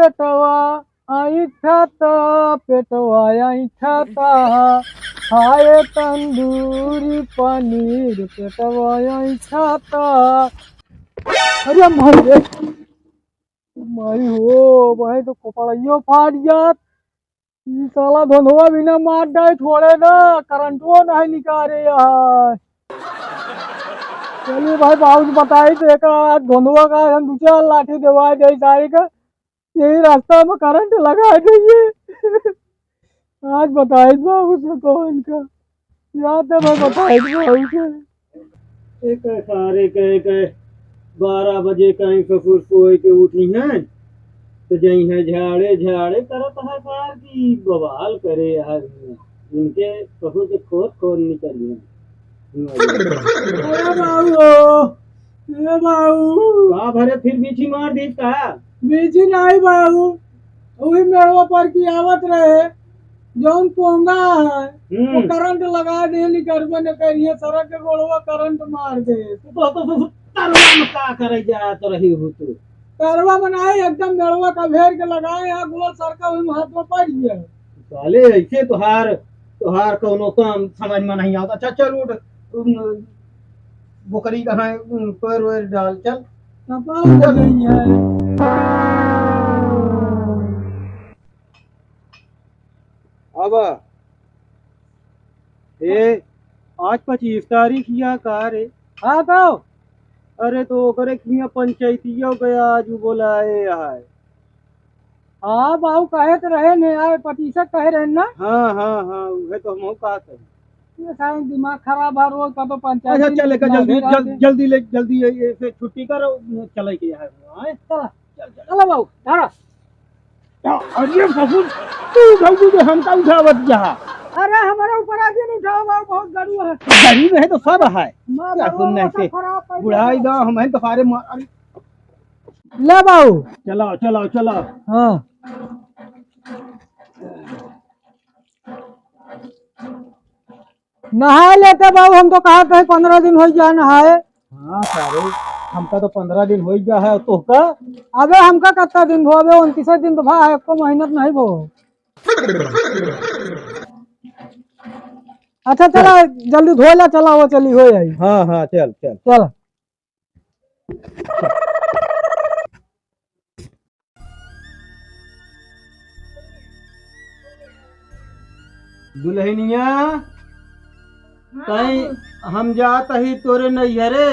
पेटवा आई खाता, पेटवा आई खाता, खाए तंदूरी पनीर पेटवा आई खाता। अरे मारे मारी हो भाई तो कपड़ियो फाट जात। ई साला धंधवा बिना मार डाय छोड़े ना, करंटो नहीं निकाले यार। चलिए भाई बाबू बताई तो एक धंधवा का हम दो चार लाठी दवा दे सारी का, यही रास्ता में करंट लगा दीजिए। आज बताई बाबू से कौन का याद है, मैं बताई बाबू से। एक सारे कह 12 बजे कहीं कपूर सोए के उठी हैं तो जई है झाड़े झाड़े करत है सार की बवाल करे यार। इनके कहू से खोद खोद निकलिए। अरे बाबू, अरे बाबू वहाँ भरे फिर बीछी मार दी का। बीजी नहीं बाबू, वही मेरे पर की आवत रहे जौन पोंगा है वो करंट लगा दे, निकलबे न करिए सड़क के गोड़वा करंट मार दे। तो तरवा में का करे जात रही हो तू। करवा बनाए एकदम मेड़वा का घेर के लगाए, यहाँ गोल सरका हुई हाथ में पड़ गया। साले ऐसे तुहार तुहार कोनो काम समझ में नहीं आता। अच्छा चल उठ, बोकरी कहाँ है, पैर वैर डाल चल। कपाल हो गई है। अब ए आज 25 तारीख या का रे। हाँ तो अरे तो करे किया पंचायतियों गया आज बोलाए है। हाँ बाबू कहे तो रहे नहीं आए, प्रतिशत कहे रहे ना। हाँ हाँ हाँ वह तो हम कहा था। ये सारे दिमाग खराब है रोज का तो पंचायत। अच्छा चले का जल्दी ले जल्दी ये से छुट्टी करो चले के है। चला चलो बाबू धारा। अरे बाबू तू बाबू तो हमका उठावत जा। अरे हमारे ऊपर आगे नहीं उठाओ बाबू, बहुत गरीब है। गरीब है तो सब है क्या सुनने से बुढ़ाई दा हमें तो सारे ले बाबू। चलाओ चलाओ चलाओ। हाँ नहाए लेते बाबू, हम तो कहा थे 15 दिन हो जाए नहाए। हाँ सारे हमका तो 15 दिन हो गया है तो का। अबे हमका कितना दिन भो, अबे 29 दिन तो भाई आपको मेहनत नहीं भो। अच्छा चला जल्दी धो ला, चला वो चली हो जाएगी। हाँ हाँ चल चल चल। दुल्हनिया कहीं हम जात ही तोरे नैहरे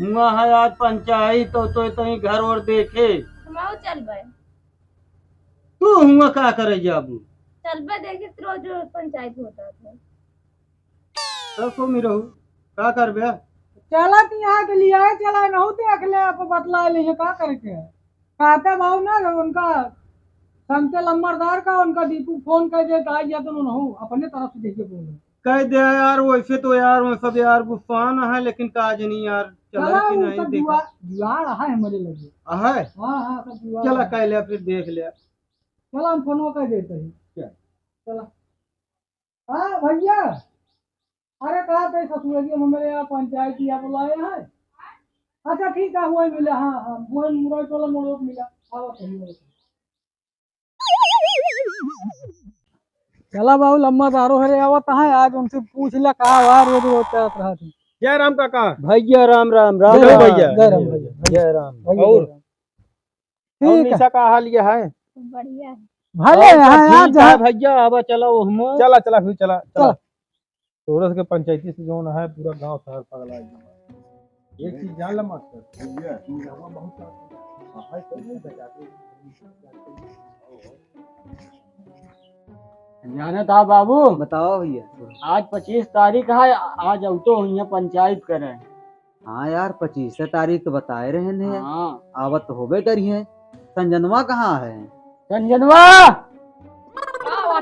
हुआ है आज पंचायत तो तही घर और देखे चलबे तू हुआ का करे जाबू। चलबे देखे तो रोज रोज पंचायत होता था। तब सो में रहू का करबे। चला कि यहाँ के लिए आए, चला नहीं तो अगले आप बतला लीजिए का करके कहते बाबू ना उनका संते लंबरदार का उनका दीपू फोन कर दे आ गया तो नहीं अपने तरफ से देखिए बोलो कह दे यार। वैसे तो यार वो सब यार गुस्सान है लेकिन काज नहीं यार चला कि नहीं देखा जुआर है हमारे लगे है। हाँ हाँ सब जुआर चला है। कह लिया फिर देख लिया। चला हम फोन कर देते हैं। क्या? चला हाँ भैया, अरे कहा थे ससुर मेरे यहाँ पंचायत या बुलाए हैं। अच्छा ठीक है वही मिला। हाँ हाँ वही मुरई टोला मोड़ मिला। चला बाबू लम्बा दारो है आवत है, आज उनसे पूछ लिया कहा हुआ रोज रोज क्या रहा थी। जय राम काका। भैया राम राम राम जय भैया जय राम भैया जय राम। भैया, और ठीक है निशा का हाल ये है। बढ़िया है। भले यहाँ आज ठीक है भैया अब चलो हम चला चला फिर चला चला। तोरस के पंचायती से जो है पूरा गांव शहर पगला है। एक चीज जान ला मास्टर भैया जाने था बाबू। बताओ भैया। आज 25 तारीख है, आज औतो हुई है पंचायत करे। हाँ यार 25 तारीख तो बताए रहे हैं। हाँ आवत तो होबे करी है। संजनवा कहाँ है? संजनवा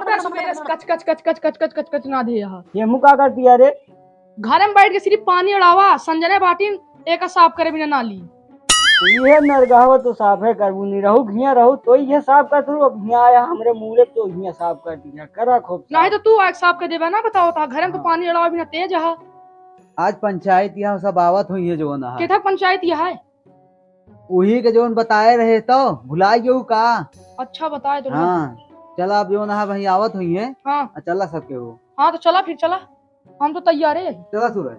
कच कच कच कच कच कच कच कच ना दे यहाँ। ये मुँह का करती है रे। घर में बैठ के सिर्फ पानी उड़ावा, संजने बाटी एक साफ करे बिना नाली। ये नरगाव तो साफ है करबू नहीं रहू घिया रहू तो ये साफ कर तू। अब घिया आया हमरे मुंह तो घिया साफ कर दिया करा खूब नहीं तो तू आज साफ कर देवा ना। बताओ था घर में तो पानी उड़ावा बिना तेज है। आज पंचायत यहाँ सब आवत हुई है जो ना है। केथा पंचायत यह है? वही के जोन बताए रहे तो भुला गयो का। अच्छा बताए तो। हाँ चला अब जो ना भाई आवत हुई है। हाँ चला सबके वो। हाँ तो चला फिर चला, हम तो तैयार है। चला सूरज।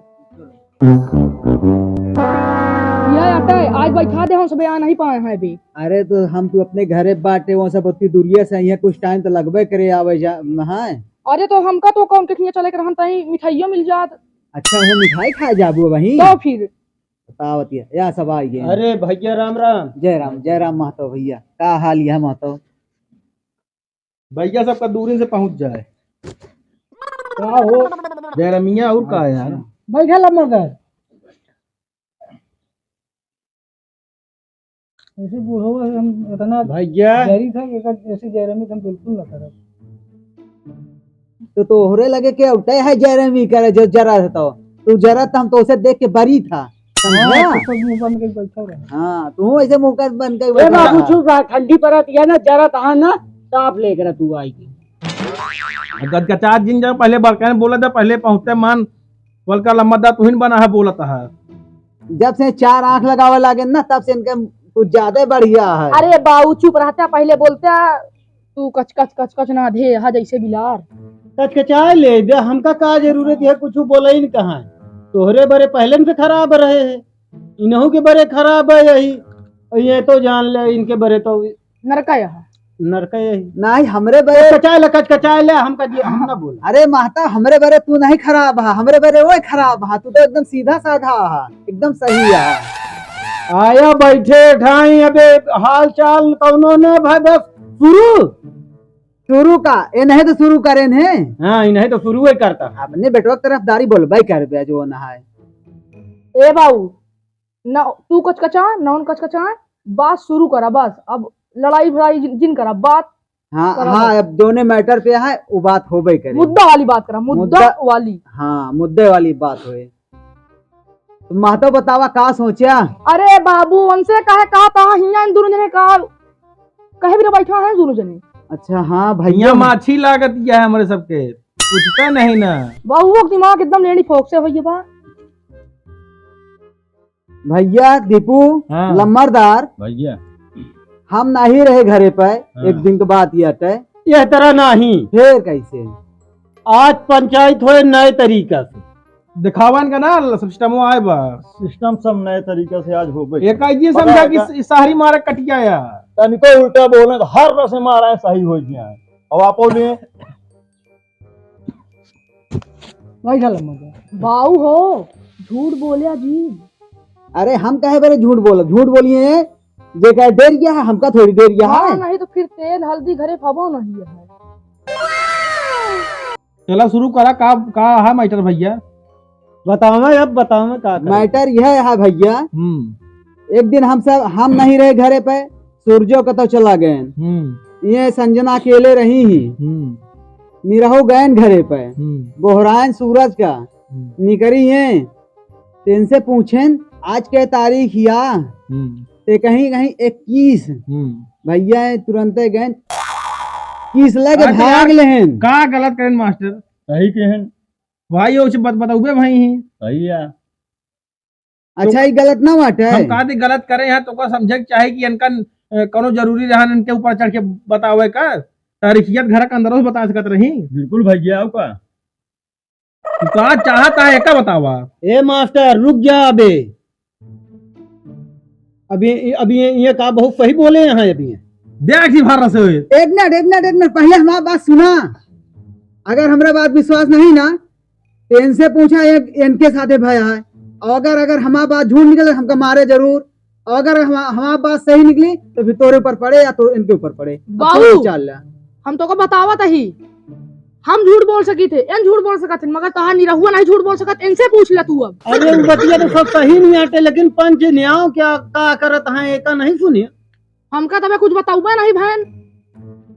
यह अटे आज बैठा दे, हम सब आ नहीं पाए हैं अभी। अरे तो हम तो अपने घरे बांटे वो सब उतनी दूरिया से यहाँ कुछ टाइम तो लगभग करे आवे जा हाँ। अरे तो हमका तो कौन के चले कर हम तहीं मिठाइयों मिल जात। अच्छा वो मिठाई खाए जाबू वहीं। तो फिर बतावत या सब आइए। अरे भैया राम राम। जय राम महतो भैया, का हाल यह महतो? भैया सबका दूरी से पहुंच जाए। क्या हो जयरमिया और का है यार? बैठा लम्बर ऐसे बूढ़ो हम इतना भैया जहरी था कि ऐसी जहरमी हम बिल्कुल न करब। तो तोहरे लगे के उठे है जयरमी करे जो जरा था तू जरा हम तो उसे देख के बरी था समझा। तो सब मुंह बंद करके बैठा रहे। हाँ तू ऐसे मुंह कर बन के ए बैठा बाबू रहा। चुप रहा, ठंडी परत या ना जरा तहा ना ताप लेकर तू आई की। गदगचा जिन जब पहले बरकान बोला था पहले पहुंचते मान बलका लम्बा दा तुहिन बना है बोलता है। जब से 4 आंख लगावे लागे ना तब से इनके कुछ ज्यादा बढ़िया है। अरे बाबू चुप रहता, पहले बोलता तू कच कच कच कच ना दे हा जैसे बिलार। कचकचाए ले दे, हमका का जरूरत है, कुछ बोला ही नहीं कहा है। तोहरे बरे पहले से खराब रहे है, इनहू के बरे खराब है यही। ये तो जान ले इनके बरे तो नरका यहाँ नरका यही। नहीं हमरे बरे कचकचाए ले हम ना बोल। अरे महता हमरे बरे तू नहीं खराब है, हमरे बरे वो खराब है। तू तो एकदम सीधा साधा है, एकदम सही है। आया बैठे ढाई अबे हाल चाल कौनो न भाई बस शुरू का ये नहीं तो शुरू करें है। हाँ इन्हें तो शुरू ही करता। अपने बेटवा की तरफदारी बोल भाई कर बे जो ना है। ए बाबू ना तू कचकचा ना उन कचकचा, बात शुरू करा बस। अब लड़ाई भड़ाई जिन करा बात। हाँ करा हाँ अब दोनों मैटर पे है वो बात हो गई करे। मुद्दा वाली बात करा, मुद्दा वाली। हाँ मुद्दे वाली बात हुई। तो महतो बतावा का सोचा? अरे बाबू उनसे कहा कहा हिया इन दोनों जने का कहे भी बैठा है दोनों जने। अच्छा हाँ भैया भैया माछी लागत है हमारे सबके पूछता नहीं ना। बाबू वो दिमाग एकदम लेनी फोक से भैया बा। भैया दीपू हाँ। लम्बरदार भैया हम नहीं रहे घरे पे। एक दिन के बाद ये हटे यह तरह नहीं, फिर कैसे आज पंचायत हो नए तरीका से दिखावन का ना सिस्टम आए बा। सिस्टम सब नए तरीके से आज हो गई। एक ये समझा कि शहरी मारे कटिया या तनिको उल्टा बोले तो हर रस मारा है सही हो गया है। अब आप बोलिए बैठा लम्बर बाऊ हो झूठ बोलिया जी। अरे हम कहे बरे झूठ बोलिए जे कहे देर गया है हमका थोड़ी देर गया हाँ है। नहीं तो फिर तेल हल्दी घरे फबो नहीं है। चला शुरू करा का है मैटर भैया? बताओ अब बताओ का करें? मैटर यह है भैया, एक दिन हम नहीं रहे घरे पे, सूरजो का तो चला गए। ये संजना अकेले रही ही निरहु गए घरे पे। बोहरान सूरज का निकरी है इनसे पूछें आज के तारीख या ते कहीं 21 भैया तुरंत गए किस लगे भाग लेहन। का गलत करें मास्टर? सही कहन भाई वो बताऊबे भाई ही सही है। अच्छा ये गलत ना बाटे। हम का दी गलत करे हैं तो का समझे के चाहे कि इनका कोनो जरूरी रहन इनके ऊपर चढ़ के बतावे का तारीखियत घर के अंदर बता सकत रही। बिल्कुल भैया का तू का चाहता है का बतावा। ए मास्टर रुक जा अभी ये का बहुत सही बोले हैं अभी। देख सी भर से एक मिनट पहले हमारी बात सुना। अगर हमारा बात विश्वास नहीं ना तो इनसे पूछा इनके साथे भया है। अगर हमारी बात झूठ निकले हमको मारे जरूर। अगर हमारी बात सही निकली तो फिर तोरे ऊपर पड़े या तो इनके ऊपर पड़े। बाबू चल हम तो को बतावत ही हम झूठ बोल सकी थे इन झूठ बोल सकत मगर तहां निरहुआ नहीं झूठ बोल सकत। इनसे पूछ ले तू अब। अरे बतिया तो सब सही नहीं आते लेकिन पंच न्याय क्या का करत है एका नहीं सुनिए हमका तबे कुछ बताऊबे नहीं बहन।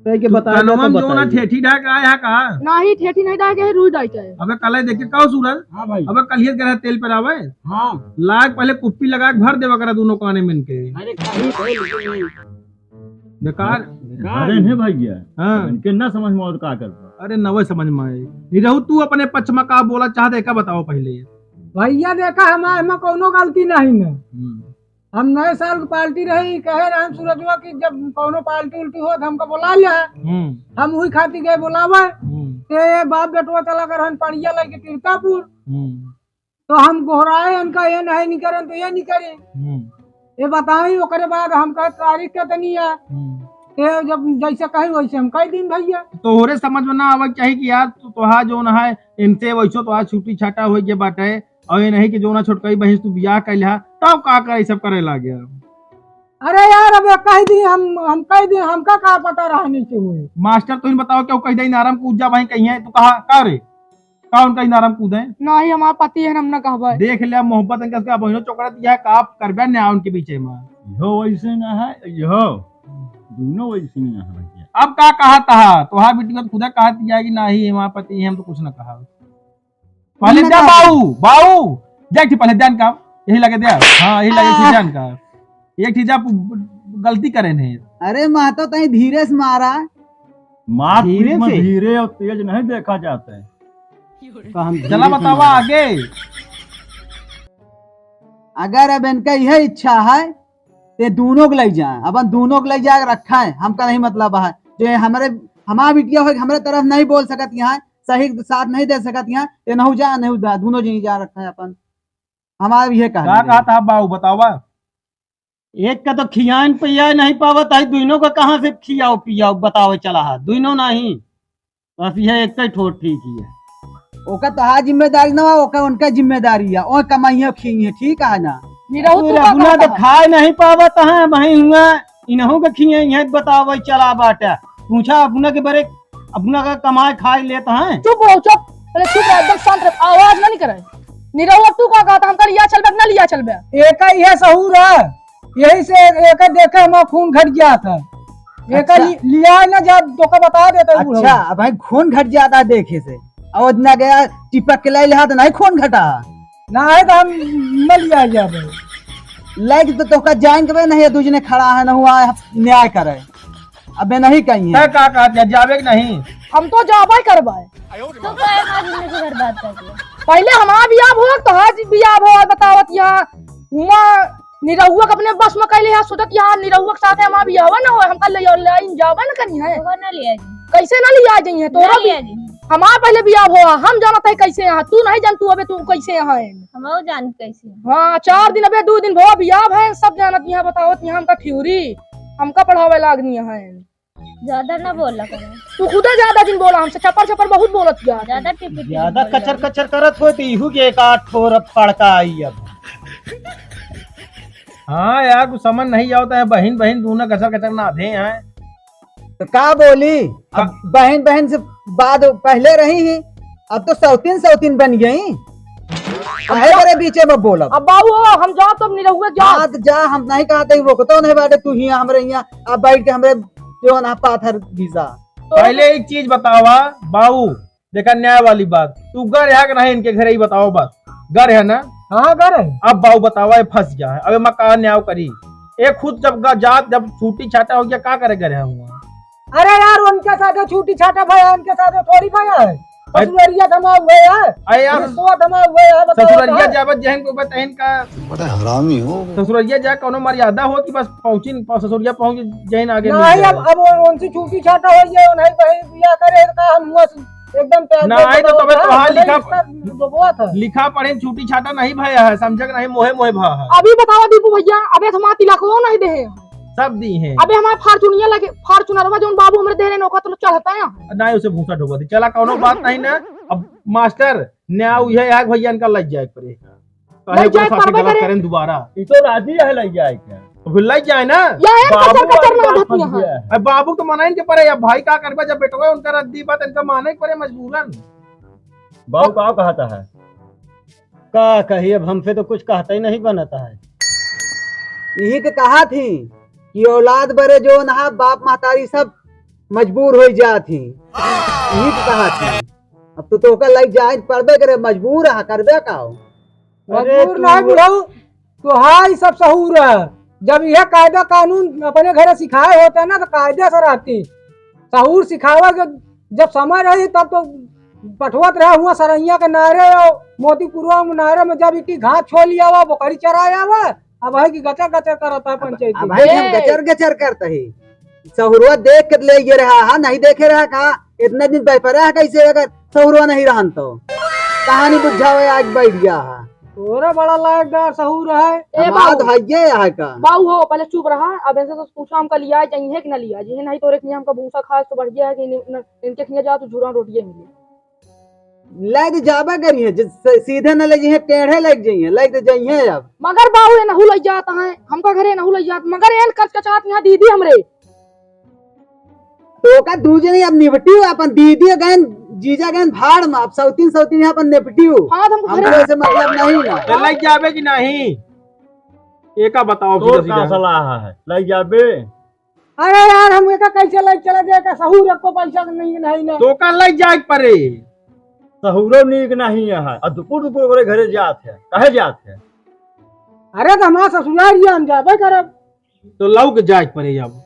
कह के बता जो ना ठेठी ढाक आया है का नहीं ठेठी नहीं डाल के रुई डाल के। अबे कल देखिए का सूरज। हां भाई अबे कल ही करे तेल पे आवे। हां लाग पहले कुप्पी लगा के भर देवा करा दोनों काने में इनके। अरे कहीं बेकार अरे नहीं भैया हाँ इनके ना समझ में और का करता। अरे नवे समझ में आए निरहु तू अपने पक्ष में का बोला चाहते का बताओ पहले। भैया देखा हमारे में कोनो गलती नहीं ना। हम नए साल की पार्टी रही कहे रहे सूरजवा की जब कोनो पार्टी उल्टी हो तो हमको बुला लिया हम वही खाती गए बुलावा ते बाप बेटवा चला कर हम पड़िया लेके तीर्थापुर तो हम घोराए उनका ये नहीं करे तो ये नहीं करे ये बताई ओकरे बाद हम कहे तारीख के तनी है ये जब जैसे कही वैसे हम कई दिन भैया तोहरे समझ में ना आवे चाहिए कि यार तोहा जो ना है इनसे वैसो तो आज छुट्टी छाटा हो गया बाटे और ये नहीं कि जो ना छोटकई बहिन तू बियाह कैला तब का करे सब करे लागे। अरे यार अब कह दी हम कह दी हमका का पता रहा नीचे हुए मास्टर तुम बताओ क्यों कह दे नाराम कूद जा भाई कहीं है तू कहा का रे का उनका नाराम कूदे ना ही हमारा पति है हमने कहा देख लिया मोहब्बत इनका का बहिनो चोकड़ा दिया है का करबे ना उनके पीछे में यो वैसे ना है यो दोनों वैसे नहीं है भैया। अब का कहा था तोहा बेटी को खुदा कहा दिया कि नहीं हमारा पति है हम तो कुछ ना कहा पहले जा बाऊ देख पहले ध्यान का यही लगे दे हाँ यही लगे ध्यान का एक चीज आप गलती करे नहीं। अरे महतो तही धीरे से मारा मार धीरे से? धीरे और तेज नहीं देखा जाता है तो हम चला बतावा आगे अगर अब इनका यह इच्छा है ते दोनों को ले जाए अपन दोनों को ले जा रखा है हमका नहीं मतलब है जो हमारा बिटिया हो हमारे तरफ नहीं बोल सकत यहाँ सही साथ नहीं दे सकत यहाँ ये नहीं जा दोनों जी जा रखा है अपन हमारा ये कहा था बाबू बतावा एक का तो खियान पिया नहीं पावत है दोनों का कहाँ से खियाओ पियाओ बताओ चला है दोनों नहीं बस यह एक ही ठोट ठीक ही है ओका तो हा जिम्मेदारी ना ओका उनका जिम्मेदारी है और कमाइया खी है ठीक है ना अपना तो खाए नहीं पावत है वही हुआ इन्हों का खिए यह बताओ चला बाटा पूछा अपना के बारे अपना का कमाए खाए लेता है चुप हो चुप पहले चुप रह एकदम शांत रह आवाज ना नहीं करे निरहुआ तू का कहता हम कर लिया चल बे ना लिया चल बे एक ही है सहूर है यही से एक देखे हमारा खून घट गया था एक लिया ना जब तो का बता देते अच्छा भाई खून घट जाता है देखे से और ना गया चिपक के लाई तो नहीं खून घटा ना है तो हम न लिया जाए लाइक तो का जाएंगे नहीं दूसरे खड़ा है ना हुआ न्याय करे अबे नहीं कहीं है का कहते जावे नहीं हम तो जाबा करवाए तो कहे हमारी जिंदगी बर्बाद कर दिया पहले हमारा बियाह हो तो आज बियाह हो बतावत यहाँ हुआ निरहुआ अपने बस में कैले है सोचत यहाँ निरहुआ के साथ हमारा बियाह ना हो हम कल लाइन जाबा ना कहीं है तो ना लिया जी कैसे ना लिया जाइए तोरा लिया जी हमारा पहले बियाह हुआ हम जानत है कैसे यहाँ तू नहीं जान तू अबे तू कैसे यहाँ है हम जान कैसे हाँ 4 दिन अबे 2 दिन भवा बियाह है सब जानत यहाँ बतावत यहाँ हमका थ्योरी हमका पढ़ावे लागनी है ज्यादा ना बोला करे तू खुदा ज्यादा दिन बोला हमसे चपर चपर बहुत बोलत गया ज्यादा टिपी ज्यादा कचर कचर करत होती इहू के एक आठ ठोर फड़का आई अब हाँ यार कुछ समझ नहीं आता है बहन बहन दोनों कचर कचर ना आधे हैं तो का बोली अब बहन बहन से बाद पहले रही ही अब तो सौतीन बन गई मेरे बीचे में बोला अब बाबू हम जाओ तो निरहुआ जा जा हम नहीं कहते रोकतो नहीं बाटे तू ही हमरे यहाँ अब बैठ के हमरे जो ना पाथर घिसा पहले एक चीज बतावा बाबू देखा न्याय वाली बात तू घर है कि नहीं इनके घर ही बताओ बस घर है ना हाँ घर है अब बाबू बतावा फंस गया है अब मैं कहा न्याय करी एक खुद जब छुट्टी छाटा हो गया क्या करे घर है अरे यार उनके साथ छुट्टी छाटा भया उनके साथ थोड़ी भया है ससुररिया धमा हुए है अरे यार धमा हुए है ससुररिया जावत जहन को बतहन का बड़ा हरामी हो ससुररिया जा कोनो मर्यादा हो कि बस पहुंची ससुररिया पहुंच जहन आगे नहीं अब उनसे छुट्टी छाटा हो गया नहीं भाई बिया करे का हम हुआ एकदम नहीं तो तबे तो लिखा पढ़े छुट्टी छाटा नहीं भया है समझ नहीं मोहे मोहे भा है अभी बताओ दीपू भैया अबे हमारा तिलकवा नहीं दे सब दी है अबे हमारे फार्चूनिया लगे फार्चूनरवा जो बाबू हमरे दे रहे नौका तो चढ़ता है नहीं उसे भूसा ढोबा थी चला कोनो बात नहीं ना अब मास्टर न्याय यह है भैया इनका लग जाए करें दोबारा तो राजी है लग जाए क्या तो फिर लग जाए ना बाबू तो मना इनके परे अब भाई का करबा जब बेटवा उनका रद्दी बात इनका माने पड़े मजबूरन बाबू का कहता है का कही अब हमसे तो कुछ कहता ही नहीं बनता है यही तो कहा थी कि औलाद बरे जो ना बाप महतारी सब मजबूर हो जाती यही तो कहा थी अब तो का लग जाए पढ़बे करे मजबूर है करबे का मजबूर नहीं बुढ़ाऊ तो हाई सब सहूर है जब यह कायदा कानून अपने घर सिखाए होते हैं ना तो कायदे से रहती सहूर सिखावा जब समय रही तब तो पठवत रहा हुआ सरैया के नारे और मोतीपुरवा नारे में जब इतनी घास छोड़ लिया हुआ बकरी चराया हुआ अब है कि गचा गचा करता है पंचायत अब भाई हम गचर गचर करते ही सहुरुआ देख के ले ये रहा हा नहीं देखे रहा कहा इतने दिन बैठा है कैसे अगर सहुरुआ नहीं रहन तो कहानी बुझावे आज बैठ गया है तोरा बड़ा लायकदार सहूर है। ए बात बाबू है ये है का बाबू हो पहले चुप रहा। अब ऐसे तो पूछा हमका लिया चाहिए कि ना लिया जी नहीं तो रेखिया हमका भूसा खास तो बढ़ गया है कि इनके खिया जा तो झूरा रोटियां मिले लग जाबा करी है सीधे न ले जाइए टेढ़े लग जाइए लग जाइए अब मगर बाबू ये नहू लग जाता है हमका घरे नहू लग जाता मगर एन कचकचात यहाँ दीदी हमरे तो का दूजे नहीं अब निपटी अपन दीदी गन जीजा गन भाड़ में अब सौतीन यहाँ पर निपटी हाँ हमको हमको घरे ऐसे मतलब नहीं ना लग जाबे कि नहीं एका बताओ तोर का सलाह है लग जाबे। अरे यार हम एक कैसे लग चला गया का सहूर को पैसा नहीं नहीं ना तो का लग जाए परे सहुरो नीक नहीं है और दुपुर दुपुर करे घरे जात है कहे जात है। अरे तो हमारा ससुराल हम जाबे करब तो लौक जाए परे अब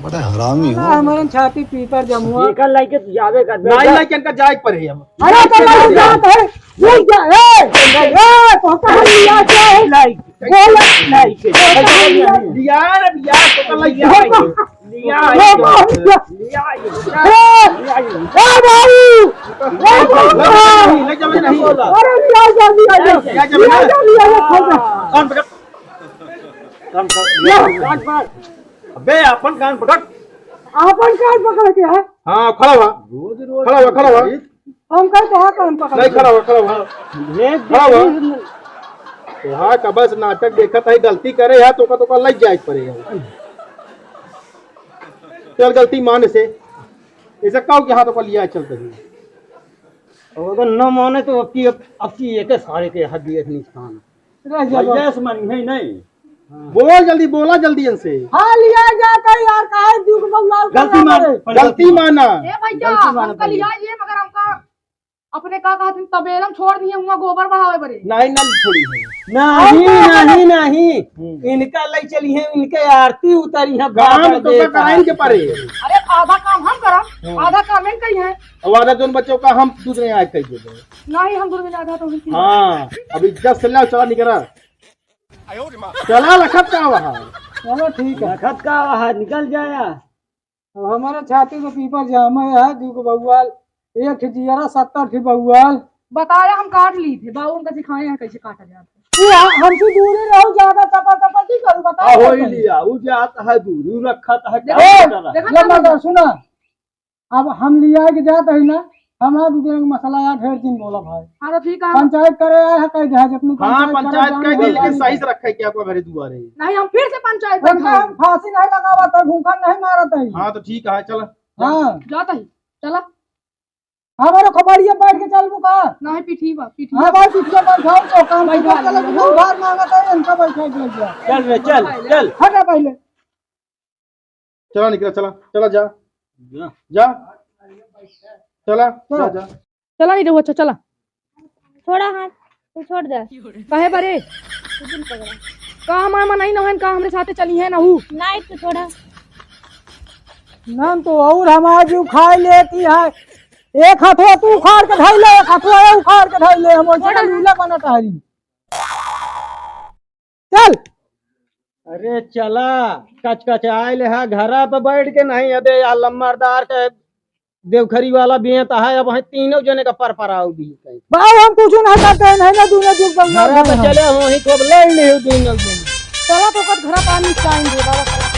बड़ा हरामी हो हमारे छाती पीपर जमुआ एका लाइके जाबे कर नहीं लाइक इनका जाए परे अब अरे तो लग जात है ये क्या ए तो कहां लिया क्या है लाइक बोल लाइक लिया रे लिया तो का लग जाए लिया ए बाबू लग जाबे नहीं अरे लिया जल्दी आ जा क्या जाबे कान पकड़ कान पकड़ अबे अपन कान पकड़ आपन कान पकड़ के है हां खड़ा हुआ रोज रोज खड़ा हुआ हम कर तो कान पकड़ नहीं खड़ा हुआ तो हाँ का बस नाटक देखत है गलती करे है तो का लग जाए पड़ेगा चल गलती मान से ऐसा कहो कि हाँ तो लिया चलते ही अगर न माने तो अब की एक सारे के हड्डी एक निशान रह जा जैस मानी है नहीं बोल जल्दी बोला जल्दी इनसे हाँ लिया जाता है यार काहे दुख बंगाल गलती मान गलती माना ए भैया हमका लिया ये मगर हमका अपने का कहते तबेलम छोड़ दिए हुआ गोबर बहावे बरे नहीं नल थोड़ी है नहीं इनका ले चली है इनके आरती उतारी है काम तो का कराइन के परे अरे आधा काम हम करम आधा काम इन कही है वादा जोन बच्चों का हम दूसरे आए कह दे नहीं हम दूर आधा तो उनकी हाँ अभी 10 से चला निकला चला लखत का वहाँ चलो ठीक है खत का वहाँ निकल जाया। अब हमारे छाती को पीपर जामा है दुख बउआल एक जियारा 70 थी बउआल बताया हम काट ली थे बाबू उनका सिखाए हैं कैसे काटा जाता तू हमसे दूर ही रहो ज्यादा चपा की करूँ बता हो ही लिया वो जाता है दूरी रखा है ये मगर सुना अब हम लिया के जाते है ना हमारा दूसरे का मसला यार ढेर दिन बोला भाई हाँ तो ठीक है पंचायत करे आए है कहीं जहाज अपनी हाँ पंचायत का करे, भी लेकिन सही से रखा है क्या आपका घरे दुआरे नहीं हम फिर से पंचायत उनका हम फांसी नहीं लगावा था भूखा नहीं मारा था हाँ तो ठीक है चल हाँ जाता ही चला हमारे खबरिया बैठ के चल बुका नहीं पीठी हाँ भाई पिछले बैठाओ तो काम बैठा चलो तो उधार मांगा था इनका बैठा के गया चल रे चल हटा पहले चला निकला चला जा चला जा चला नहीं रहो अच्छा चला थोड़ा हाथ तू छोड़ दे कहे बरे का हमारा नहीं ना का हमरे साथे चली है ना हूँ नहीं तू छोड़ा ना तो और हमारा जो खाए लेती है एक हथुआ तू उखाड़ के ढाई ले एक हथुआ उखाड़ के ढाई ले हम थोड़ा लीला बना तारी चल अरे चला कचकचाइल है घरा पे बैठ के नहीं अबे या लम्बरदार के देवखरी वाला बेत है अब तीनों जने का परपराव भी बाबू हम कुछ नहीं करते हैं ना दूना जुग घरा पे चले वहीं को ले ले तीनों जने चला तो घर पानी चाहिए बाबा